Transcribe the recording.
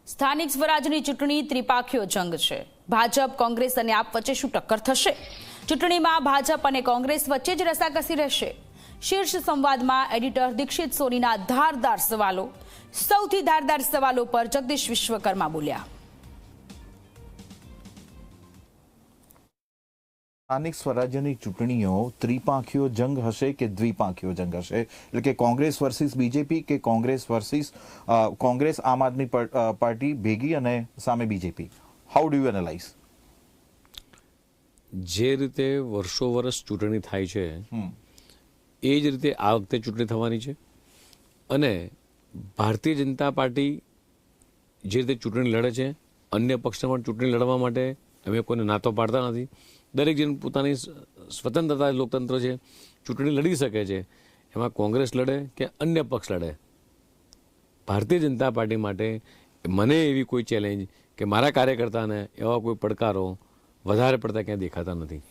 સ્થાનિક સ્વરાજની ચૂંટણી ત્રિપાખીયો જંગ છે। ભાજપ, કોંગ્રેસ અને આપ વચ્ચે શું ટક્કર થશે? ચૂંટણીમાં ભાજપ અને કોંગ્રેસ વચ્ચે જ રસાકસી રહેશે। શીર્ષ સંવાદમાં એડિટર દીક્ષિત સોનીના ધારદાર સવાલો। સૌથી ધારદાર સવાલો પર જગદીશ વિશ્વકર્મા બોલ્યા। સ્થાનિક સ્વરાજ્યની ચૂંટણીઓ ત્રિપાંખીયો જંગ હશે કે દ્વિપાંખીયો જંગ હશે? એટલે કે કોંગ્રેસ વર્સિસ બીજેપી કે કોંગ્રેસ વર્સિસ કોંગ્રેસ આમ આદમી પાર્ટી ભેગી અને સામે BJP? How do you analyse? જે રીતે વર્ષો વર્ષ ચૂંટણી થાય છે એ જ રીતે આ વખતે ચૂંટણી થવાની છે અને ભારતીય જનતા પાર્ટી જે રીતે ચૂંટણી લડે છે અન્ય પક્ષને પણ ચૂંટણી લડવા માટે અમે કોઈને નાતો પાડતા નથી। દરેક જણ પોતાની સ્વતંત્રતા લોકતંત્ર છે, ચૂંટણી લડી શકે છે। એમાં કોંગ્રેસ લડે કે અન્ય પક્ષ લડે, ભારતીય જનતા પાર્ટી માટે મને એવી કોઈ ચેલેન્જ કે મારા કાર્યકર્તાને એવા કોઈ પડકારો વધારે પડતા ક્યાંય દેખાતા નથી।